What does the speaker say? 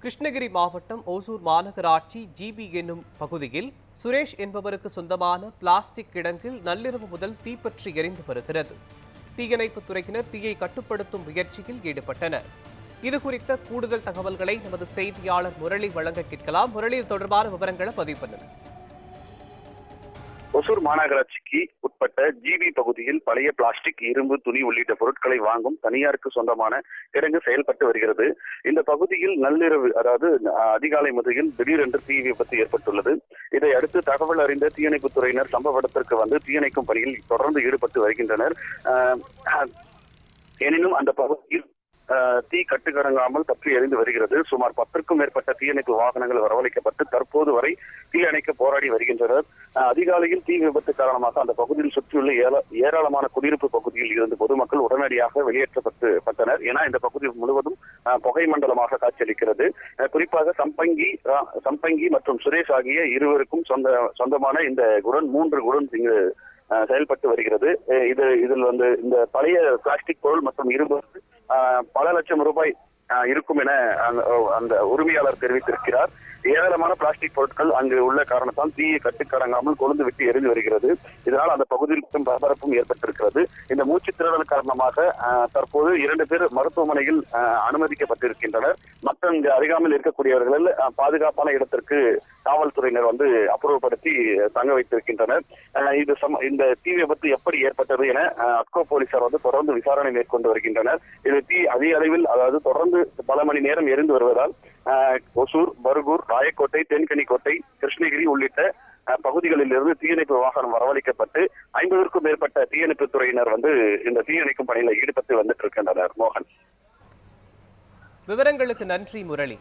கிருஷ்ணகிரி மாவட்டம் ஓசூர் மாநகராட்சி ஜிபி என்னும் பகுதியில் சுரேஷ் என்பவருக்கு சொந்தமான பிளாஸ்டிக் கிடங்கில் நள்ளிரவு முதல் தீப்பற்றி எரிந்து வருகிறது. தீயணைப்புத் துறையினர் தீயை கட்டுப்படுத்தும் முயற்சியில் ஈடுபட்டனர். இதுகுறித்த கூடுதல் தகவல்களை நமது செய்தியாளர் முரளி வழங்க கேட்கலாம். முரளி, இது தொடர்பான விவரங்களை பதிவு பண்ணுங்க. ஒசூர் மாநகராட்சிக்கு உட்பட்ட ஜிபி பகுதியில் பழைய பிளாஸ்டிக், இரும்பு, துணி உள்ளிட்ட பொருட்களை வாங்கும் தனியாருக்கு சொந்தமான கிடங்கு செயல்பட்டு வருகிறது. இந்த பகுதியில் நள்ளிரவு, அதாவது அதிகாலை முதலில் திடீரென்று தீ விபத்து ஏற்பட்டுள்ளது. இதை அடுத்து தகவல் அறிந்த தீயணைப்புத் துறையினர் சம்பவ இடத்திற்கு வந்து தீயணைக்கும் பணியில் தொடர்ந்து ஈடுபட்டு வருகின்றனர். எனினும் அந்த பகுதியில் தீ கட்டுக்கடங்காமல் பற்றி எரிந்து வருகிறது. சுமார் 10க்கும் மேற்பட்ட தீயணைப்பு வாகனங்கள் வரவழைக்கப்பட்டு தற்போது வரை தீ அணைக்க போராடி வருகின்றனர். அதிகாலையில் தீ விபத்து காரணமாக அந்த பகுதியில் சுற்றியுள்ள ஏராளமான குடியிருப்பு பகுதியில் இருந்து பொதுமக்கள் உடனடியாக வெளியேற்றப்பட்டனர். ஏன்னா இந்த பகுதி முழுவதும் புகை மண்டலமாக காட்சியளிக்கிறது. குறிப்பாக சம்பங்கி மற்றும் சுரேஷ் ஆகிய இருவருக்கும் சொந்தமான இந்த குடன் 3 குடன் இங்கு செயல்பட்டு வருகிறது. இதில் இந்த பழைய பிளாஸ்டிக் பொருள் மற்றும் இரும்பு பல லட்சம் ரூபாய் இருக்கும் என அந்த உரிமையாளர் தெரிவித்திருக்கிறார். ஏராளமான பிளாஸ்டிக் பொருட்கள் அங்கு உள்ள காரணத்தால் தீயை கட்டுக்கடங்காமல் கொழுந்து விட்டு எரிந்து வருகிறது. இதனால் அந்த பகுதியில் பரபரப்பும் ஏற்பட்டிருக்கிறது. இந்த மூச்சுத் திணறல் காரணமாக தற்போது 2 பேர் மருத்துவமனையில் அனுமதிக்கப்பட்டிருக்கின்றனர். மற்ற இங்கு அருகாமையில் இருக்கக்கூடியவர்கள் பாதுகாப்பான இடத்திற்கு காவல்துறையினர் அப்புறப்படுத்தி தங்க வைத்திருக்கின்றனர். இந்த தீ விபத்து எப்படி ஏற்பட்டது என அட்கோ போலீசார் தொடர்ந்து விசாரணை மேற்கொண்டு வருகின்றனர். இது தீ அதிக அளவில், அதாவது தொடர்ந்து பல மணி நேரம் எரிந்து வருவதால் ஒசூர், பர்கூர், ராயக்கோட்டை, தென்கனிக்கோட்டை, கிருஷ்ணகிரி உள்ளிட்ட பகுதிகளில் இருந்து தீயணைப்பு வாகனம் வரவழைக்கப்பட்டு 50க்கும் மேற்பட்ட தீயணைப்பு துறையினர் இந்த தீயணைக்கும் பணியில் ஈடுபட்டு வந்துட்டு இருக்கின்றனர். மோகன், விவரங்களுக்கு நன்றி முரளி.